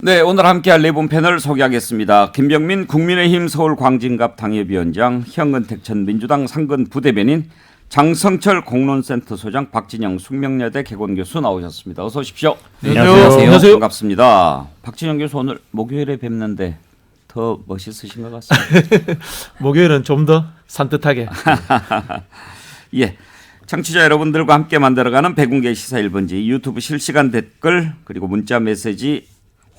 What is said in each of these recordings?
네, 오늘 함께할 네 분 패널 소개하겠습니다. 김병민 국민의힘 서울 광진갑 당협위원장, 현근택 전 민주당 상근 부대변인, 장성철 공론센터 소장, 박진영 숙명여대 개건교수 나오셨습니다. 어서 오십시오. 안녕하세요. 반갑습니다. 박진영 교수 오늘 목요일에 뵙는데 더 멋있으신 것 같습니다. 목요일은 좀 더 산뜻하게. 예, 청취자 여러분들과 함께 만들어가는 백운계 시사 1번지 유튜브 실시간 댓글 그리고 문자 메시지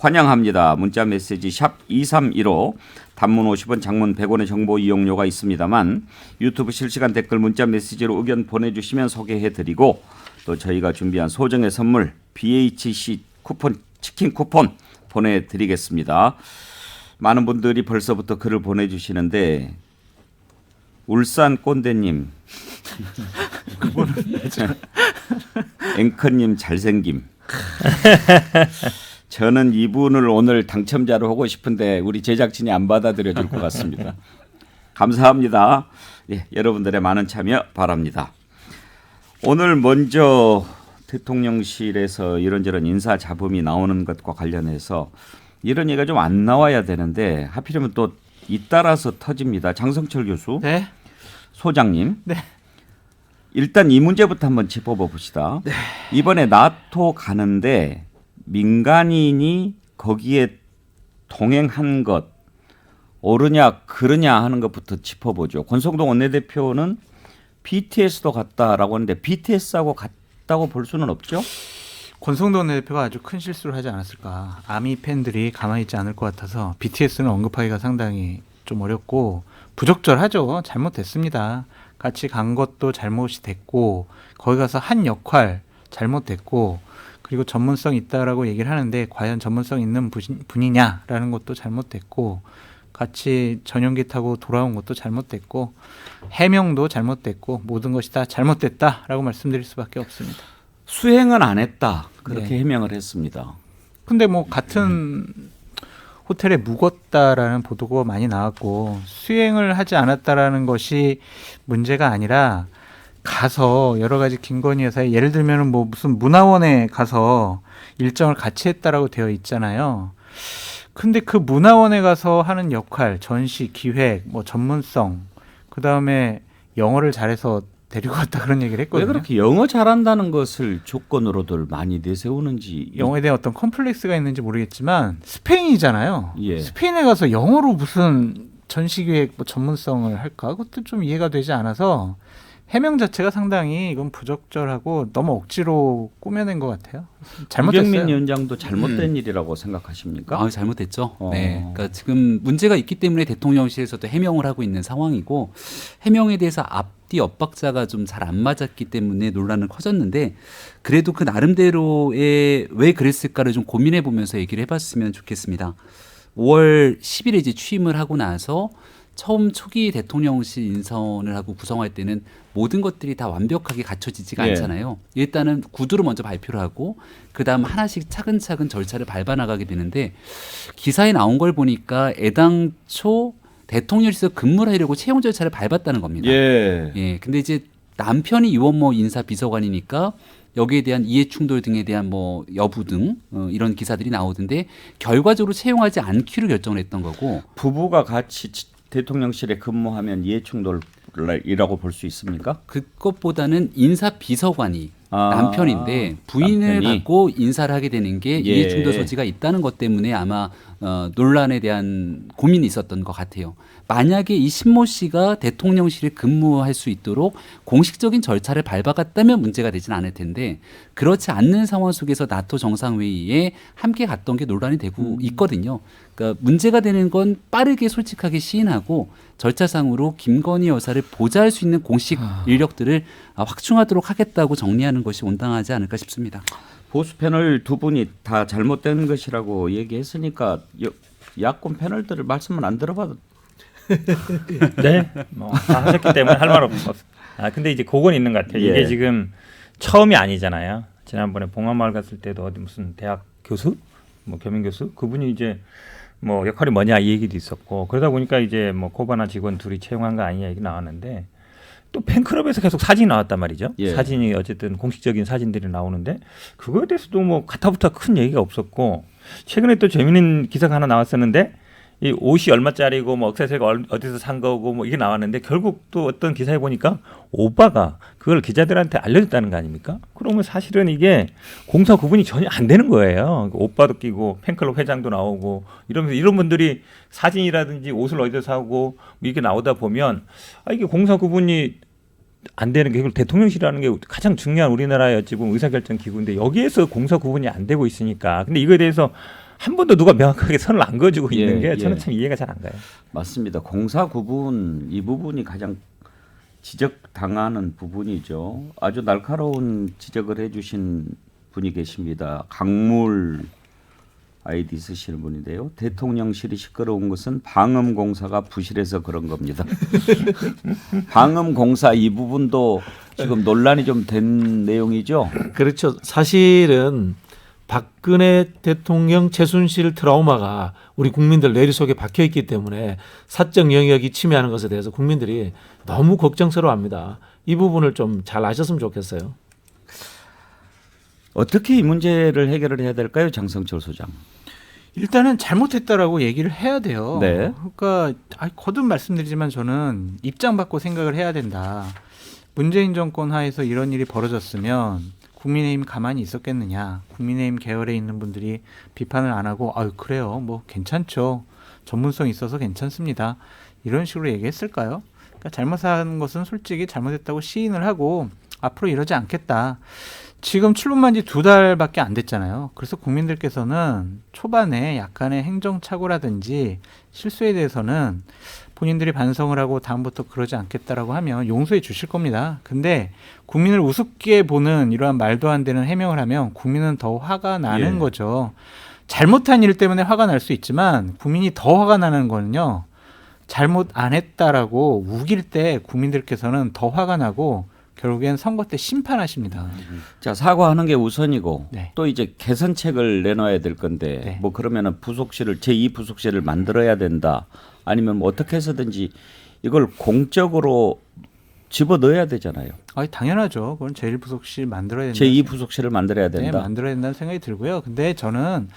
환영합니다. 문자 메시지 샵 2315 단문 50원 장문 100원의 정보 이용료가 있습니다만 유튜브 실시간 댓글 문자 메시지로 의견 보내주시면 소개해드리고 또 저희가 준비한 소정의 선물 BHC 쿠폰 치킨 쿠폰 보내드리겠습니다. 많은 분들이 벌써부터 글을 보내주시는데 울산 꼰대님 앵커님 잘생김 저는 이분을 오늘 당첨자로 하고 싶은데 우리 제작진이 안 받아들여 줄 것 같습니다. 감사합니다. 예, 여러분들의 많은 참여 바랍니다. 오늘 먼저 대통령실에서 이런저런 인사 잡음이 나오는 것과 관련해서 이런 얘기가 좀 안 나와야 되는데 하필이면 또 잇따라서 터집니다. 장성철 교수, 네. 소장님. 네. 일단 이 문제부터 한번 짚어봅시다. 네. 이번에 나토 가는데 민간인이 거기에 동행한 것 옳으냐 그르냐 하는 것부터 짚어보죠. 권성동 원내대표는 BTS도 갔다라고 하는데 BTS하고 같다고 볼 수는 없죠? 권성동 대표가 아주 큰 실수를 하지 않았을까. 아미 팬들이 가만히 있지 않을 것 같아서 BTS는 언급하기가 상당히 좀 어렵고 부적절하죠. 잘못됐습니다. 같이 간 것도 잘못이 됐고 거기 가서 한 역할 잘못됐고 그리고 전문성 있다라고 얘기를 하는데 과연 전문성 있는 분이냐라는 것도 잘못됐고 같이 전용기 타고 돌아온 것도 잘못됐고 해명도 잘못됐고 모든 것이 다 잘못됐다라고 말씀드릴 수밖에 없습니다. 수행은 안 했다 그렇게 네. 해명을 했습니다. 근데 뭐 같은 호텔에 묵었다라는 보도가 많이 나왔고 수행을 하지 않았다라는 것이 문제가 아니라 가서 여러 가지 김건희 여사의 예를 들면은 뭐 무슨 문화원에 가서 일정을 같이 했다라고 되어 있잖아요. 근데 그 문화원에 가서 하는 역할, 전시, 기획, 뭐 전문성, 그 다음에 영어를 잘해서 데리고 갔다 그런 얘기를 했거든요. 왜 그렇게 영어 잘한다는 것을 조건으로들 많이 내세우는지. 영어에 대한 어떤 컴플렉스가 있는지 모르겠지만 스페인이잖아요. 예. 스페인에 가서 영어로 무슨 전시기획 뭐 전문성을 할까? 그것도 좀 이해가 되지 않아서 해명 자체가 상당히 이건 부적절하고 너무 억지로 꾸며낸 것 같아요. 잘못됐어요. 이경민 위원장도 잘못된 일이라고 생각하십니까? 잘못됐죠. 네. 그러니까 지금 문제가 있기 때문에 대통령실에서도 해명을 하고 있는 상황이고 해명에 대해서 앞뒤 엇박자가 좀 잘 안 맞았기 때문에 논란은 커졌는데 그래도 그 나름대로의 왜 그랬을까를 좀 고민해 보면서 얘기를 해봤으면 좋겠습니다. 5월 10일에 이제 취임을 하고 나서 처음 초기 대통령실 인선을 하고 구성할 때는 모든 것들이 다 완벽하게 갖춰지지가 예. 않잖아요. 일단은 구두를 먼저 발표를 하고 그다음 하나씩 차근차근 절차를 밟아나가게 되는데 기사에 나온 걸 보니까 애당초 대통령실에서 근무를 하려고 채용 절차를 밟았다는 겁니다. 예. 예. 근데 이제 남편이 유원모 인사 비서관이니까 여기에 대한 이해 충돌 등에 대한 뭐 여부 등 이런 기사들이 나오던데 결과적으로 채용하지 않기로 결정을 했던 거고 부부가 같이 대통령실에 근무하면 이해충돌이라고 볼 수 있습니까? 그것보다는 인사 비서관이 남편인데 부인을 남편이? 갖고 인사를 하게 되는 게 예. 이해충돌 소지가 있다는 것 때문에 아마 논란에 대한 고민이 있었던 것 같아요. 만약에 이 신모 씨가 대통령실에 근무할 수 있도록 공식적인 절차를 밟아갔다면 문제가 되진 않을 텐데 그렇지 않는 상황 속에서 나토 정상회의에 함께 갔던 게 논란이 되고 있거든요. 그러니까 문제가 되는 건 빠르게 솔직하게 시인하고 절차상으로 김건희 여사를 보좌할 수 있는 공식 인력들을 확충하도록 하겠다고 정리하는 것이 온당하지 않을까 싶습니다. 보수 패널 두 분이 다 잘못된 것이라고 얘기했으니까 야권 패널들을 말씀을 안 들어봐도 네, 뭐 다 하셨기 때문에 할 말 없어. 근데 이제 그건 있는 것 같아요. 예. 이게 지금 처음이 아니잖아요. 지난번에 봉화마을 갔을 때도 어디 무슨 대학 교수, 뭐 겸임 교수, 그분이 이제 뭐 역할이 뭐냐 이 얘기도 있었고 그러다 보니까 이제 뭐 코바나 직원 둘이 채용한 거 아니냐 얘기 나왔는데 또 팬클럽에서 계속 사진이 나왔단 말이죠. 예. 사진이 어쨌든 공식적인 사진들이 나오는데 그거에 대해서도 뭐 가타부타 큰 얘기가 없었고 최근에 또 재밌는 기사가 하나 나왔었는데 이 옷이 얼마짜리고 뭐 액세서리가 어디서 산 거고 뭐 이게 나왔는데 결국 또 어떤 기사에 보니까 오빠가 그걸 기자들한테 알려줬다는 거 아닙니까? 그러면 사실은 이게 공사 구분이 전혀 안 되는 거예요. 오빠도 끼고 팬클럽 회장도 나오고 이러면서 이런 분들이 사진이라든지 옷을 어디서 사고 뭐 이게 나오다 보면 이게 공사 구분이 안 되는 게, 이걸 대통령실이라는 게 가장 중요한 우리나라의 어찌 보면 의사결정 기구인데 여기에서 공사 구분이 안 되고 있으니까. 근데 이거에 대해서 한 번도 누가 명확하게 선을 안 그어주고 있는 게 저는 참 이해가 잘 안 가요. 맞습니다. 공사 구분 이 부분이 가장 지적당하는 부분이죠. 아주 날카로운 지적을 해주신 분이 계십니다. 강물 아이디 쓰시는 분인데요. 대통령실이 시끄러운 것은 방음공사가 부실해서 그런 겁니다. 방음공사 이 부분도 지금 논란이 좀 된 내용이죠. 그렇죠. 사실은 박근혜 대통령 최순실 트라우마가 우리 국민들 뇌리 속에 박혀 있기 때문에 사적 영역이 침해하는 것에 대해서 국민들이 너무 걱정스러워합니다. 이 부분을 좀 잘 아셨으면 좋겠어요. 어떻게 이 문제를 해결을 해야 될까요, 장성철 소장? 일단은 잘못했다라고 얘기를 해야 돼요. 네. 그러니까 거듭 말씀드리지만 저는 입장 바꿔 생각을 해야 된다. 문재인 정권 하에서 이런 일이 벌어졌으면 국민의힘 가만히 있었겠느냐. 국민의힘 계열에 있는 분들이 비판을 안 하고 아유 그래요. 뭐 괜찮죠. 전문성 있어서 괜찮습니다. 이런 식으로 얘기했을까요? 그러니까 잘못한 것은 솔직히 잘못했다고 시인을 하고 앞으로 이러지 않겠다. 지금 출범한 지 2달밖에 안 됐잖아요. 그래서 국민들께서는 초반에 약간의 행정착오라든지 실수에 대해서는 본인들이 반성을 하고 다음부터 그러지 않겠다라고 하면 용서해 주실 겁니다. 근데 국민을 우습게 보는 이러한 말도 안 되는 해명을 하면 국민은 더 화가 나는 거죠. 잘못한 일 때문에 화가 날 수 있지만 국민이 더 화가 나는 거는요. 잘못 안 했다라고 우길 때 국민들께서는 더 화가 나고 결국엔 선거 때 심판하십니다. 자, 사과하는 게 우선이고 네. 또 이제 개선책을 내놔야 될 건데 네. 뭐 그러면은 부속실을 제2 부속실을 만들어야 된다. 아니면 뭐 어떻게 해서든지 이걸 공적으로 집어넣어야 되잖아요. 당연하죠. 그건 제1부속실 만들어야 된다. 제2 부속실을 만들어야 네, 된다. 만들어야 된다는 생각이 들고요. 근데 저는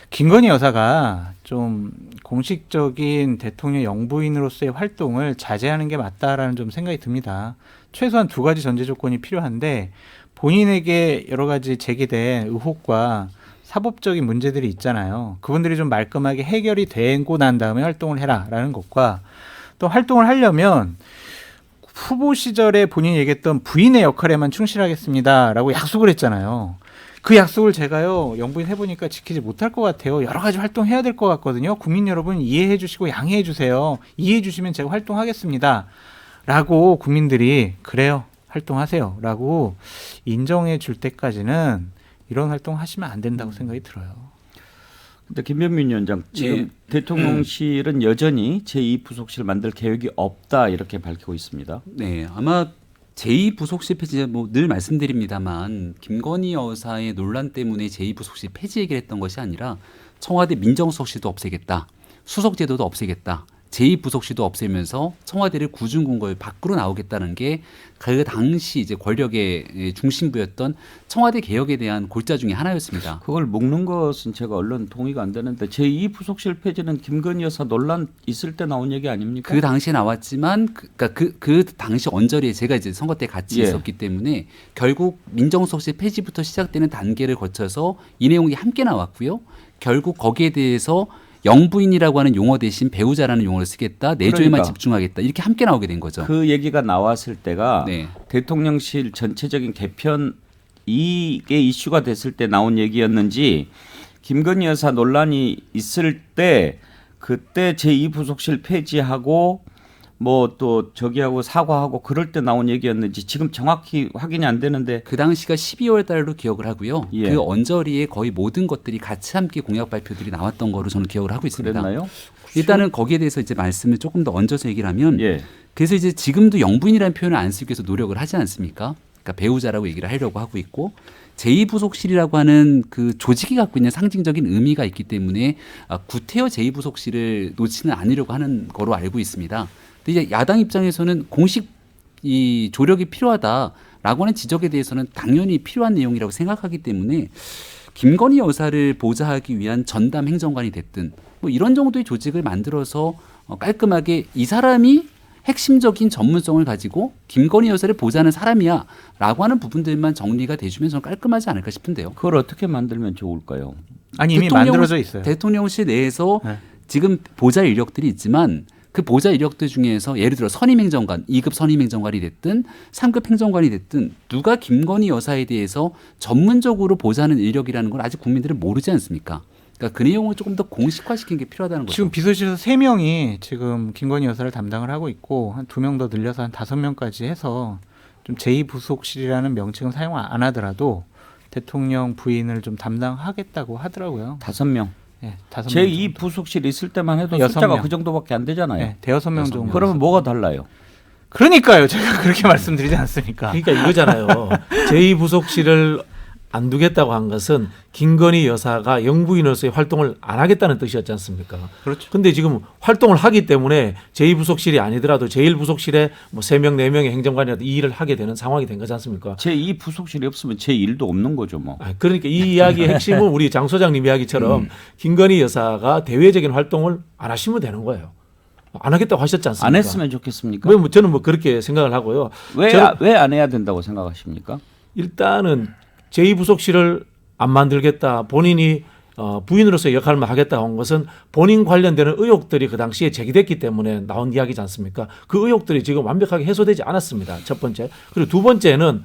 김건희 여사가 좀 공식적인 대통령 영부인으로서의 활동을 자제하는 게 맞다라는 좀 생각이 듭니다. 최소한 2가지 전제 조건이 필요한데 본인에게 여러 가지 제기된 의혹과 사법적인 문제들이 있잖아요. 그분들이 좀 말끔하게 해결이 되고 난 다음에 활동을 해라라는 것과 또 활동을 하려면 후보 시절에 본인이 얘기했던 부인의 역할에만 충실하겠습니다라고 약속을 했잖아요. 그 약속을 제가요 영부인 해보니까 지키지 못할 것 같아요. 여러 가지 활동해야 될 것 같거든요. 국민 여러분 이해해 주시고 양해해 주세요. 이해해 주시면 제가 활동하겠습니다. 라고 국민들이 그래요 활동하세요 라고 인정해 줄 때까지는 이런 활동 하시면 안 된다고 생각이 들어요. 근데 김변민 위원장 지금 대통령실은 여전히 제2 부속실 만들 계획이 없다 이렇게 밝히고 있습니다. 네, 아마 제2부속실 폐지 늘 말씀드립니다만 김건희 여사의 논란 때문에 제2부속실 폐지 얘기를 했던 것이 아니라 청와대 민정수석실도 없애겠다, 수석제도도 없애겠다, 제2부속실도 없애면서 청와대를 구중궁궐 밖으로 나오겠다는 게 그 당시 이제 권력의 중심부였던 청와대 개혁에 대한 골자 중에 하나였습니다. 그걸 묶는 것은 제가 얼른 동의가 안 되는데 제2 부속실 폐지는 김건희 여사 논란 있을 때 나온 얘기 아닙니까? 그 당시에 나왔지만 그 당시 언저리에 제가 이제 선거 때 같이 있었기 때문에 결국 민정수석실 폐지부터 시작되는 단계를 거쳐서 이 내용이 함께 나왔고요. 결국 거기에 대해서 영부인이라고 하는 용어 대신 배우자라는 용어를 쓰겠다. 내조에만 그러니까. 집중하겠다. 이렇게 함께 나오게 된 거죠. 그 얘기가 나왔을 때가 네. 대통령실 전체적인 개편 이게 이슈가 됐을 때 나온 얘기였는지 김건희 여사 논란이 있을 때 그때 제2 부속실 폐지하고 뭐 또 저기하고 사과하고 그럴 때 나온 얘기였는지 지금 정확히 확인이 안 되는데 그 당시가 12월 달로 기억을 하고요. 예. 그 언저리에 거의 모든 것들이 같이 함께 공약 발표들이 나왔던 거로 저는 기억을 하고 있습니다. 그랬나요? 일단은 거기에 대해서 이제 말씀을 조금 더 얹어서 얘기를 하면 예. 그래서 이제 지금도 영부인이라는 표현을 안 쓰기 위해서 노력을 하지 않습니까? 그러니까 배우자라고 얘기를 하려고 하고 있고 제2부속실이라고 하는 그 조직이 갖고 있는 상징적인 의미가 있기 때문에 구태여 제2부속실을 놓지는 않으려고 하는 거로 알고 있습니다. 근데 이제 야당 입장에서는 공식 이 조력이 필요하다라고 하는 지적에 대해서는 당연히 필요한 내용이라고 생각하기 때문에 김건희 여사를 보좌하기 위한 전담 행정관이 됐든 뭐 이런 정도의 조직을 만들어서 깔끔하게 이 사람이 핵심적인 전문성을 가지고 김건희 여사를 보좌하는 사람이야 라고 하는 부분들만 정리가 돼주면 저는 깔끔하지 않을까 싶은데요. 그걸 어떻게 만들면 좋을까요? 아니 이미 만들어져 있어요. 대통령실 내에서 네. 지금 보좌 인력들이 있지만 그 보좌 인력들 중에서 예를 들어 선임행정관, 2급 선임행정관이 됐든 3급 행정관이 됐든 누가 김건희 여사에 대해서 전문적으로 보좌하는 인력이라는 걸 아직 국민들은 모르지 않습니까? 그러니까 그 내용을 조금 더 공식화시키는 게 필요하다는 거죠. 지금 비서실에서 3명이 지금 김건희 여사를 담당을 하고 있고 한 2명 더 늘려서 한 5명까지 해서 좀 제2부속실이라는 명칭을 사용 안 하더라도 대통령 부인을 좀 담당하겠다고 하더라고요. 5명. 네, 5명. 제2 부속실 있을 때만 해도 6명. 숫자가 그 정도밖에 안 되잖아요. 네, 대여섯 명 정도. 그러면 뭐가 달라요? 그러니까요. 제가 그렇게 말씀드리지 않습니까? 그러니까 이거잖아요. 제2부속실을 안 두겠다고 한 것은 김건희 여사가 영부인으로서의 활동을 안 하겠다는 뜻이었지 않습니까? 그렇죠. 근데 지금 활동을 하기 때문에 제2부속실이 아니더라도 제1부속실에 뭐 3명, 4명의 행정관이라도 이 일을 하게 되는 상황이 된 거지 않습니까? 제2 부속실이 없으면 제1도 없는 거죠, 뭐. 그러니까 이 이야기의 핵심은 우리 장 소장님 이야기처럼 김건희 여사가 대외적인 활동을 안 하시면 되는 거예요. 안 하겠다고 하셨지 않습니까? 안 했으면 좋겠습니까? 뭐 저는 뭐 그렇게 생각을 하고요. 왜 안 해야 된다고 생각하십니까? 일단은 제2부속실을 안 만들겠다. 본인이 부인으로서의 역할만 하겠다고 한 것은 본인 관련되는 의혹들이 그 당시에 제기됐기 때문에 나온 이야기지 않습니까? 그 의혹들이 지금 완벽하게 해소되지 않았습니다. 첫 번째. 그리고 두 번째는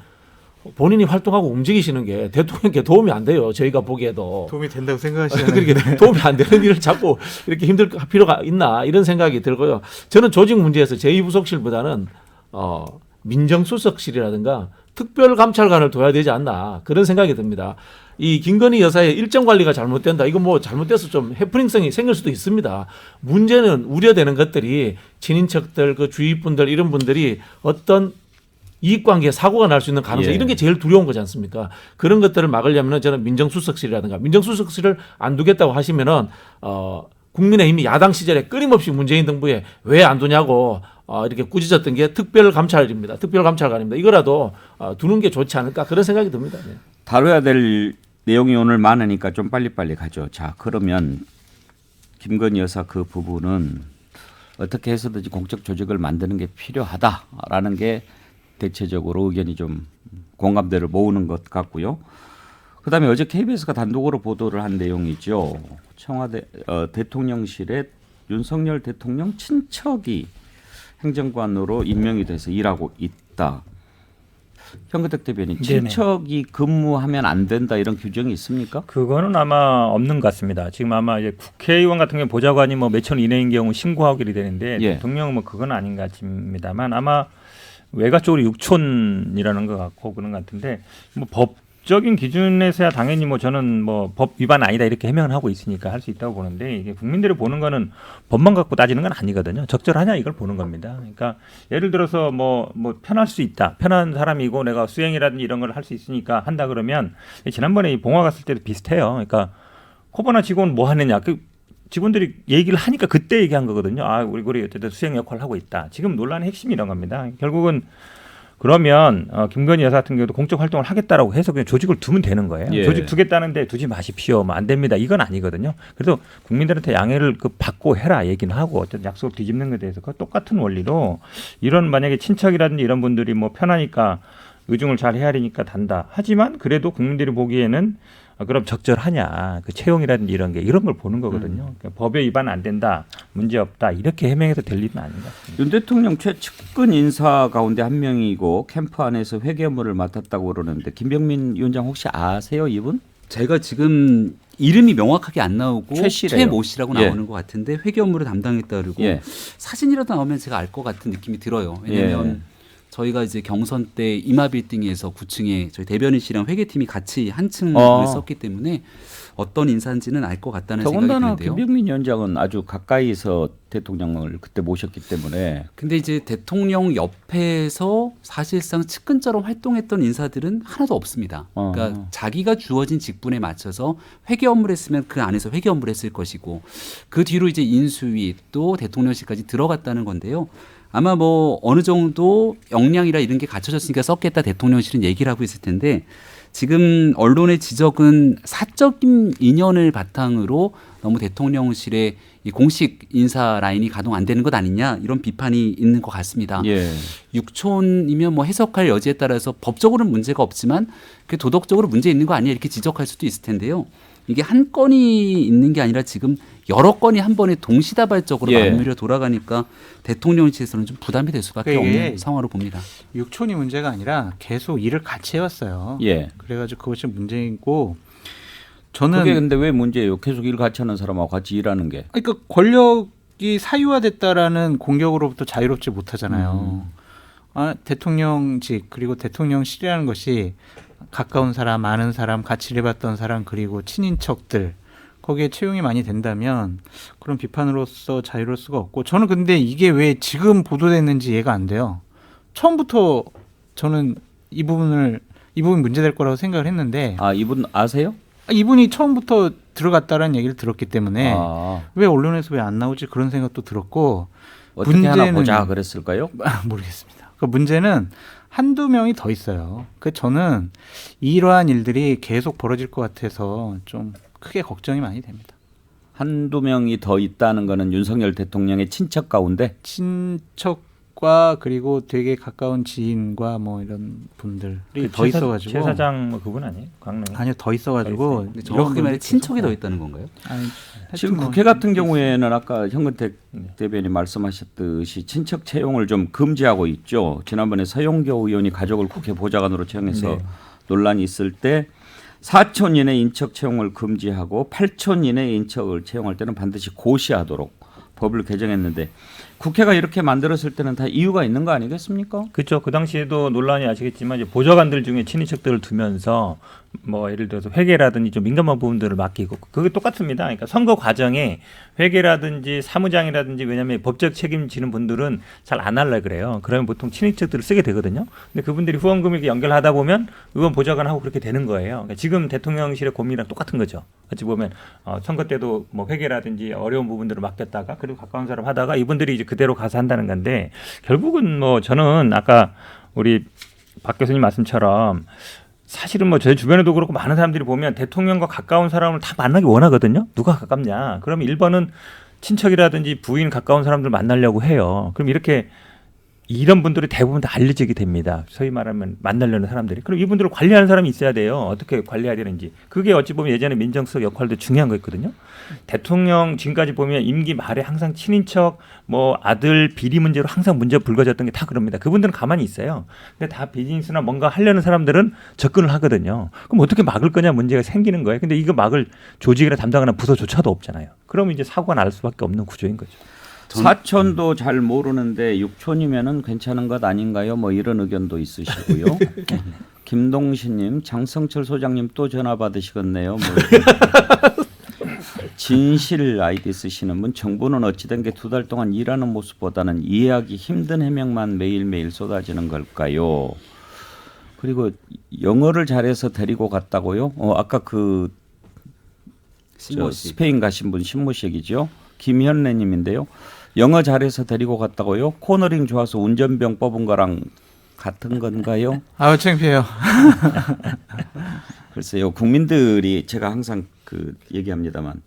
본인이 활동하고 움직이시는 게 대통령께 도움이 안 돼요. 저희가 보기에도. 도움이 된다고 생각하시는 그렇게 도움이 안 되는 일을 자꾸 이렇게 힘들 필요가 있나 이런 생각이 들고요. 저는 조직 문제에서 제2부속실보다는 민정수석실이라든가 특별감찰관을 둬야 되지 않나 그런 생각이 듭니다. 이 김건희 여사의 일정 관리가 잘못된다. 이거 뭐 잘못돼서 좀 해프닝성이 생길 수도 있습니다. 문제는 우려되는 것들이 친인척들, 그 주위 분들 이런 분들이 어떤 이익관계에 사고가 날 수 있는 가능성 이런 게 제일 두려운 거지 않습니까? 그런 것들을 막으려면 저는 민정수석실이라든가 민정수석실을 안 두겠다고 하시면은 국민의힘이 야당 시절에 끊임없이 문재인 정부에 왜 안 두냐고 이렇게 꾸짖었던 게 특별감찰입니다. 특별감찰관입니다. 이거라도 두는 게 좋지 않을까 그런 생각이 듭니다. 네. 다뤄야 될 내용이 오늘 많으니까 좀 빨리빨리 가죠. 자, 그러면 김건희 여사 그 부분은 어떻게 해서든지 공적 조직을 만드는 게 필요하다라는 게 대체적으로 의견이 좀 공감대를 모으는 것 같고요. 그다음에 어제 KBS가 단독으로 보도를 한 내용이죠. 청와대 대통령실에 윤석열 대통령 친척이 행정관으로 임명이 돼서 일하고 있다. 현근택 대변인, 친척이 근무하면 안 된다 이런 규정이 있습니까? 그거는 아마 없는 것 같습니다. 지금 아마 이제 국회의원 같은 경우 보좌관이 뭐 몇천 이내인 경우 신고하게 되는데 예. 대통령은 뭐 그건 아닌 것 같습니다만 아마 외가 쪽으로 육촌이라는 것 같고 그런 것 같은데 뭐 법적인 기준에서야 당연히 뭐 저는 뭐 법 위반 아니다 이렇게 해명을 하고 있으니까 할 수 있다고 보는데 이게 국민들이 보는 거는 법만 갖고 따지는 건 아니거든요. 적절하냐 이걸 보는 겁니다. 그러니까 예를 들어서 뭐 편할 수 있다. 편한 사람이고 내가 수행이라든지 이런 걸 할 수 있으니까 한다 그러면 지난번에 이 봉화 갔을 때도 비슷해요. 그러니까 코바나 직원 뭐 하느냐. 그 직원들이 얘기를 하니까 그때 얘기한 거거든요. 아, 우리 어쨌든 수행 역할을 하고 있다. 지금 논란의 핵심이 이런 겁니다. 결국은 그러면 김건희 여사 같은 경우도 공적 활동을 하겠다라고 해서 그냥 조직을 두면 되는 거예요. 예. 조직 두겠다는데 두지 마십시오. 뭐 안 됩니다. 이건 아니거든요. 그래서 국민들한테 양해를 받고 해라 얘기는 하고 어쨌든 약속을 뒤집는 것에 대해서 그 똑같은 원리로 이런 만약에 친척이라든지 이런 분들이 뭐 편하니까 의중을 잘 헤아리니까 단다. 하지만 그래도 국민들이 보기에는 그럼 적절하냐 그 채용이라든지 이런 걸 보는 거거든요. 그러니까 법에 위반 안 된다, 문제 없다 이렇게 해명해서 될 일은 아닌 것 같습니다. 윤 대통령 최측근 인사 가운데 한 명이고 캠프 안에서 회계 업무를 맡았다고 그러는데 김병민 위원장 혹시 아세요 이분? 제가 지금 이름이 명확하게 안 나오고 최씨래요. 최모 씨라고 예. 나오는 것 같은데 회계 업무를 담당했다 그러고 예. 사진이라도 나오면 제가 알 것 같은 느낌이 들어요. 왜냐하면 예. 저희가 이제 경선 때 이마빌딩에서 9층에 저희 대변인실이랑 회계팀이 같이 한 층을 썼기 때문에 어떤 인사인지는 알 것 같다는 생각이 더군다나 드는데요. 김병민 위원장은 아주 가까이서 대통령을 그때 모셨기 때문에 근데 이제 대통령 옆에서 사실상 측근처럼 활동했던 인사들은 하나도 없습니다. 그러니까 자기가 주어진 직분에 맞춰서 회계 업무를 했으면 그 안에서 회계 업무를 했을 것이고 그 뒤로 이제 인수위 또 대통령실까지 들어갔다는 건데요. 아마 뭐 어느 정도 역량이라 이런 게 갖춰졌으니까 썼겠다 대통령실은 얘기를 하고 있을 텐데 지금 언론의 지적은 사적인 인연을 바탕으로 너무 대통령실의 이 공식 인사 라인이 가동 안 되는 것 아니냐 이런 비판이 있는 것 같습니다. 예. 육촌이면 뭐 해석할 여지에 따라서 법적으로는 문제가 없지만 그 도덕적으로 문제 있는 거 아니냐 이렇게 지적할 수도 있을 텐데요. 이게 한 건이 있는 게 아니라 지금 여러 건이 한 번에 동시다발적으로 예. 맞물려 돌아가니까 대통령실에서는 좀 부담이 될 수밖에 그러니까 없는 상황으로 봅니다. 육촌이 문제가 아니라 계속 일을 같이 해왔어요. 예. 그래가지고 그것이 문제이고 저는 그게 근데 왜 문제예요? 계속 일 같이 하는 사람하고 같이 일하는 게. 그러니까 권력이 사유화됐다라는 공격으로부터 자유롭지 못하잖아요. 대통령직 그리고 대통령실이라는 것이 가까운 사람, 아는 사람, 같이 일해봤던 사람 그리고 친인척들 거기에 채용이 많이 된다면 그런 비판으로서 자유로울 수가 없고 저는 근데 이게 왜 지금 보도됐는지 이해가 안 돼요. 처음부터 저는 이 부분 문제될 거라고 생각을 했는데 아, 이분 아세요? 이분이 처음부터 들어갔다라는 얘기를 들었기 때문에 아, 왜 언론에서 왜 안 나오지 그런 생각도 들었고 어떻게 하나 문제는- 보자 그랬을까요? 모르겠습니다. 그 문제는 한두 명이 더 있어요. 그 저는 이러한 일들이 계속 벌어질 것 같아서 좀 크게 걱정이 많이 됩니다. 한두 명이 더 있다는 거는 윤석열 대통령의 친척 가운데 친척과 그리고 되게 가까운 지인과 뭐 이런 분들이 더 있어가지고 최 사장 뭐 그분 아니에요? 강릉. 아니요 더 있어가지고 근데 정확하게 말해 친척이 더 있다는 건가요? 아니, 지금 하여튼 뭐 국회 같은 경우에는 아까 현근택 대변인 말씀하셨듯이 친척 채용을 좀 금지하고 있죠. 지난번에 서용교 의원이 가족을 국회 보좌관으로 채용해서 네. 논란이 있을 때 4촌 이내 인척 채용을 금지하고 8촌 이내 인척을 채용할 때는 반드시 고시하도록 법을 개정했는데 국회가 이렇게 만들었을 때는 다 이유가 있는 거 아니겠습니까? 그렇죠. 그 당시에도 논란이 아시겠지만 이제 보좌관들 중에 친인척들을 두면서 뭐 예를 들어서 회계라든지 좀 민감한 부분들을 맡기고 그게 똑같습니다. 그러니까 선거 과정에 회계라든지 사무장이라든지 왜냐하면 법적 책임지는 분들은 잘 안 할라 그래요. 그러면 보통 친인척들을 쓰게 되거든요. 근데 그분들이 후원금을 이렇게 연결하다 보면 의원 보좌관하고 그렇게 되는 거예요. 그러니까 지금 대통령실의 고민이랑 똑같은 거죠. 어찌 보면 선거 때도 뭐 회계라든지 어려운 부분들을 맡겼다가 그리고 가까운 사람 하다가 이분들이 이제 그대로 가서 한다는 건데 결국은 뭐 저는 아까 우리 박 교수님 말씀처럼 사실은 뭐 저희 주변에도 그렇고 많은 사람들이 보면 대통령과 가까운 사람을 다 만나기 원하거든요. 누가 가깝냐? 그러면 1번은 친척이라든지 부인 가까운 사람들 만나려고 해요. 그럼 이렇게 이런 분들이 대부분 다 알려지게 됩니다. 소위 말하면 만나려는 사람들이. 그럼 이분들을 관리하는 사람이 있어야 돼요. 어떻게 관리해야 되는지. 그게 어찌 보면 예전에 민정수석 역할도 중요한 거였거든요. 대통령 지금까지 보면 임기 말에 항상 친인척, 뭐 아들 비리 문제로 항상 문제 불거졌던 게 다 그럽니다. 그분들은 가만히 있어요. 근데 다 비즈니스나 뭔가 하려는 사람들은 접근을 하거든요. 그럼 어떻게 막을 거냐 문제가 생기는 거예요. 근데 이거 막을 조직이나 담당하는 부서조차도 없잖아요. 그러면 이제 사고가 날 수밖에 없는 구조인 거죠. 사촌도 잘 모르는데 6촌이면은 괜찮은 것 아닌가요? 뭐 이런 의견도 있으시고요. 김동신님, 장성철 소장님 또 전화 받으시겠네요. 뭐 진실 아이디 쓰시는 분, 정부는 어찌된 게 2달 동안 일하는 모습보다는 이해하기 힘든 해명만 매일매일 쏟아지는 걸까요? 그리고 영어를 잘해서 데리고 갔다고요? 아까 그 저 스페인 가신 분 신무식이죠. 김현래님인데요. 영어 잘해서 데리고 갔다고요? 코너링 좋아서 운전병 뽑은 거랑 같은 건가요? 아우 창피해요. 글쎄요. 국민들이 제가 항상 그 얘기합니다만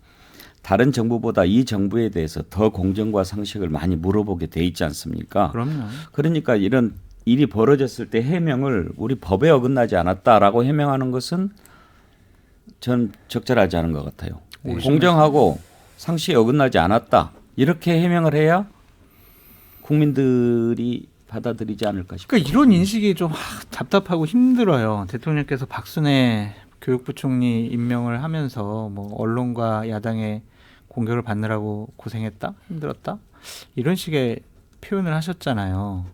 다른 정부보다 이 정부에 대해서 더 공정과 상식을 많이 물어보게 돼 있지 않습니까? 그럼요. 그러니까 이런 일이 벌어졌을 때 해명을 우리 법에 어긋나지 않았다라고 해명하는 것은 전 적절하지 않은 것 같아요. 공정하고 상식에 어긋나지 않았다. 이렇게 해명을 해야 국민들이 받아들이지 않을까 싶어요. 그러니까 이런 인식이 좀 답답하고 힘들어요. 대통령께서 박순애 교육부 총리 임명을 하면서 뭐 언론과 야당의 공격을 받느라고 고생했다, 힘들었다 이런 식의 표현을 하셨잖아요.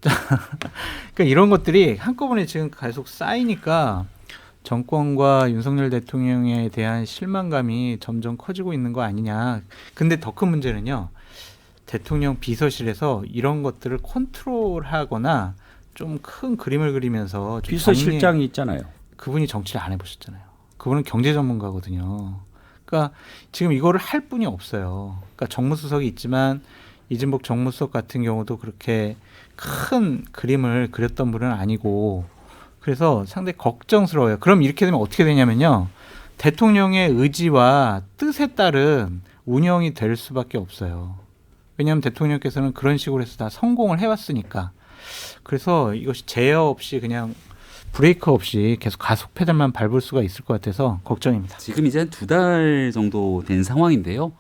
그러니까 이런 것들이 한꺼번에 지금 계속 쌓이니까 정권과 윤석열 대통령에 대한 실망감이 점점 커지고 있는 거 아니냐. 근데 더 큰 문제는요. 대통령 비서실에서 이런 것들을 컨트롤하거나 좀 큰 그림을 그리면서 좀 비서실장이 있잖아요. 그분이 정치를 안 해보셨잖아요. 그분은 경제 전문가거든요. 그러니까 지금 이거를 할 분이 없어요. 그러니까 정무수석이 있지만 이진복 정무수석 같은 경우도 그렇게 큰 그림을 그렸던 분은 아니고 그래서 상당히 걱정스러워요. 그럼 이렇게 되면 어떻게 되냐면요. 대통령의 의지와 뜻에 따른 운영이 될 수밖에 없어요. 왜냐하면 대통령께서는 그런 식으로 해서 다 성공을 해왔으니까. 그래서 이것이 제어 없이 그냥 브레이크 없이 계속 가속 페달만 밟을 수가 있을 것 같아서 걱정입니다. 지금 이제 2달 정도 된 상황인데요.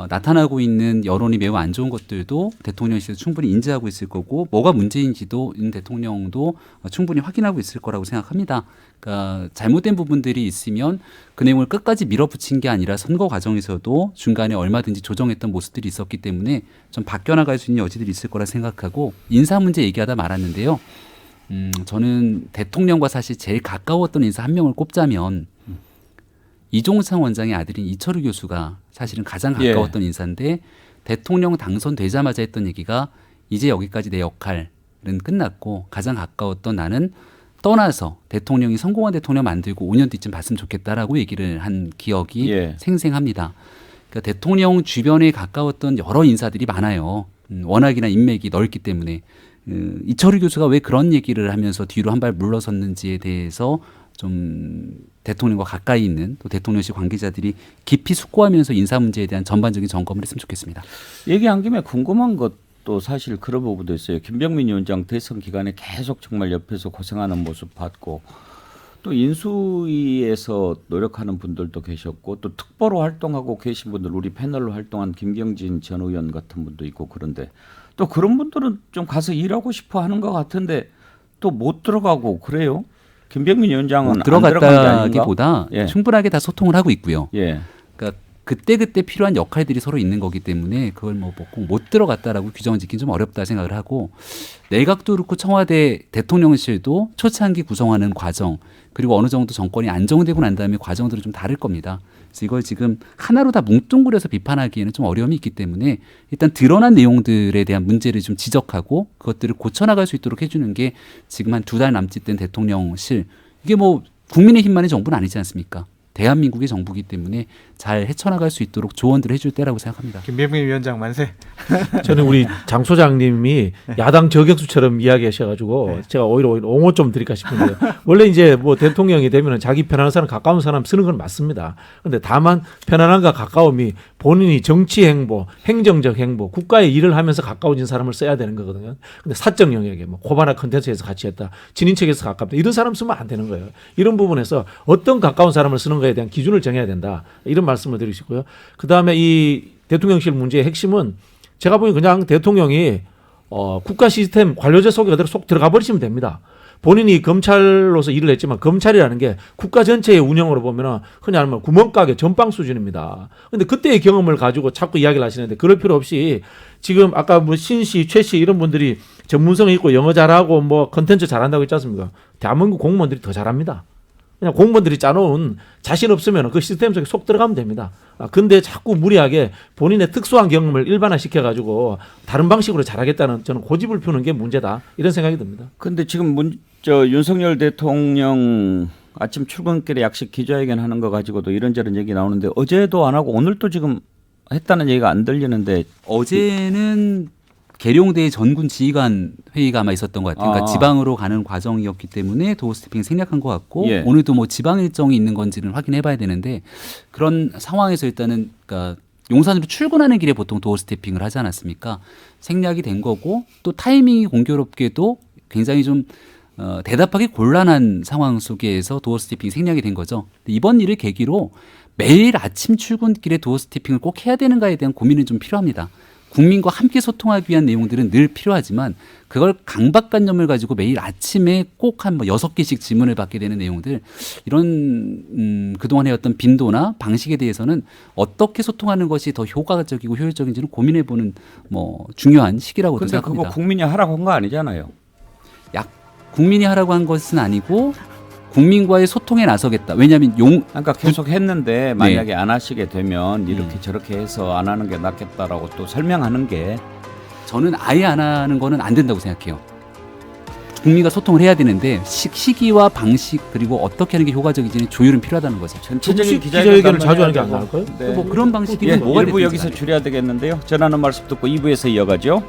나타나고 있는 여론이 매우 안 좋은 것들도 대통령실에서 충분히 인지하고 있을 거고 뭐가 문제인지도 윤 대통령도 충분히 확인하고 있을 거라고 생각합니다. 그러니까 잘못된 부분들이 있으면 그 내용을 끝까지 밀어붙인 게 아니라 선거 과정에서도 중간에 얼마든지 조정했던 모습들이 있었기 때문에 좀 바뀌어나갈 수 있는 여지들이 있을 거라 생각하고 인사 문제 얘기하다 말았는데요. 저는 대통령과 사실 제일 가까웠던 인사 한 명을 꼽자면 이종창 원장의 아들인 이철우 교수가 사실은 가장 가까웠던 인사인데 대통령 당선되자마자 했던 얘기가 이제 여기까지 내 역할은 끝났고 가장 가까웠던 나는 떠나서 대통령이 성공한 대통령 만들고 5년 뒤쯤 봤으면 좋겠다라고 얘기를 한 기억이 생생합니다. 그러니까 대통령 주변에 가까웠던 여러 인사들이 많아요. 워낙이나 인맥이 넓기 때문에 이철우 교수가 왜 그런 얘기를 하면서 뒤로 한 발 물러섰는지에 대해서 좀 대통령과 가까이 있는 또 대통령실 관계자들이 깊이 숙고하면서 인사 문제에 대한 전반적인 점검을 했으면 좋겠습니다. 얘기한 김에 궁금한 것도 사실 그런 부분도 있어요. 김병민 위원장 대선 기간에 계속 정말 옆에서 고생하는 모습 봤고 또 인수위에서 노력하는 분들도 계셨고 또 특보로 활동하고 계신 분들 우리 패널로 활동한 김경진 전 의원 같은 분도 있고 그런데 또 그런 분들은 좀 가서 일하고 싶어 하는 것 같은데 또 못 들어가고 그래요. 김병민 위원장은 들어갔다기보다 예. 충분하게 다 소통을 하고 있고요. 예. 그러니까 그때그때 필요한 역할들이 서로 있는 거기 때문에 그걸 뭐 꼭 못 들어갔다라고 규정을 짓긴 좀 어렵다 생각을 하고 내각도 그렇고 청와대 대통령실도 초창기 구성하는 과정 그리고 어느 정도 정권이 안정되고 난 다음에 과정들은 좀 다를 겁니다. 그래서 이걸 지금 하나로 다 뭉뚱그려서 비판하기에는 좀 어려움이 있기 때문에 일단 드러난 내용들에 대한 문제를 좀 지적하고 그것들을 고쳐나갈 수 있도록 해주는 게 지금 한 2달 남짓 된 대통령실 이게 뭐 국민의힘만의 정부는 아니지 않습니까? 대한민국의 정부이기 때문에 잘 헤쳐나갈 수 있도록 조언들을 해줄 때라고 생각합니다. 김병민 위원장 만세. 저는 우리 장 소장님이 야당 저격수처럼 이야기하셔가지고 제가 오히려 옹호 좀 드릴까 싶은데요. 원래 이제 뭐 대통령이 되면 자기 편안한 사람 가까운 사람 쓰는 건 맞습니다. 그런데 다만 편안함과 가까움이 본인이 정치 행보, 행정적 행보, 국가의 일을 하면서 가까워진 사람을 써야 되는 거거든요. 근데 사적 영역에 뭐 코바나 컨텐츠에서 같이 했다, 친인척에서 가깝다 이런 사람 쓰면 안 되는 거예요. 이런 부분에서 어떤 가까운 사람을 쓰는 거에 대한 기준을 정해야 된다. 이런 말씀을 드리시고요. 그 다음에 이 대통령실 문제의 핵심은 제가 보기엔 그냥 대통령이 국가 시스템 관료제 속에 그대로 쏙 들어가 버리시면 됩니다. 본인이 검찰로서 일을 했지만 검찰이라는 게 국가 전체의 운영으로 보면 흔히 말하면 구멍가게 전빵 수준입니다. 그런데 그때의 경험을 가지고 자꾸 이야기를 하시는데 그럴 필요 없이 지금 아까 뭐 신씨, 최씨 이런 분들이 전문성이 있고 영어 잘하고 뭐 컨텐츠 잘한다고 했지 않습니까? 대한민국 공무원들이 더 잘합니다. 그냥 공무원들이 짜놓은 자신 없으면 그 시스템 속에 속 들어가면 됩니다. 근데 자꾸 무리하게 본인의 특수한 경험을 일반화시켜가지고 다른 방식으로 잘하겠다는 저는 고집을 피우는 게 문제다. 이런 생각이 듭니다. 근데 지금 윤석열 대통령 아침 출근길에 약식 기자회견 하는 거 가지고도 이런저런 얘기 나오는데 어제도 안 하고 오늘도 지금 했다는 얘기가 안 들리는데 어제는 계룡대 전군 지휘관 회의가 아마 있었던 것 같아요. 그러니까 지방으로 가는 과정이었기 때문에 도어 스태핑 생략한 것 같고 예. 오늘도 뭐 지방 일정이 있는 건지는 확인해봐야 되는데 그런 상황에서 일단은 그러니까 용산으로 출근하는 길에 보통 도어 스태핑을 하지 않았습니까? 생략이 된 거고 또 타이밍이 공교롭게도 굉장히 좀 대답하기 곤란한 상황 속에서 도어 스태핑이 생략이 된 거죠. 이번 일을 계기로 매일 아침 출근길에 도어 스태핑을 꼭 해야 되는가에 대한 고민은 좀 필요합니다. 국민과 함께 소통하기 위한 내용들은 늘 필요하지만 그걸 강박관념을 가지고 매일 아침에 꼭 한 뭐 6개씩 질문을 받게 되는 내용들 이런 그동안 해왔던 빈도나 방식에 대해서는 어떻게 소통하는 것이 더 효과적이고 효율적인지는 고민해보는 뭐 중요한 시기라고 근데 생각합니다. 그거 국민이 하라고 한 거 아니잖아요. 국민이 하라고 한 것은 아니고 국민과의 소통에 나서겠다. 왜냐하면 그러니까 계속 했는데 만약에 안 하시게 되면 이렇게 저렇게 해서 안 하는 게 낫겠다라고 또 설명하는 게 저는 아예 안 하는 거는 안 된다고 생각해요. 국민과 소통을 해야 되는데 시기와 방식 그리고 어떻게 하는 게 효과적인지는 조율은 필요하다는 거죠. 전체적인 기자회견을 자주 하는 게 안 나을까요? 뭐 그런 방식이 예, 뭐가 1부 여기서 줄여야 되겠는데요. 전하는 말씀 듣고 2부에서 이어가죠.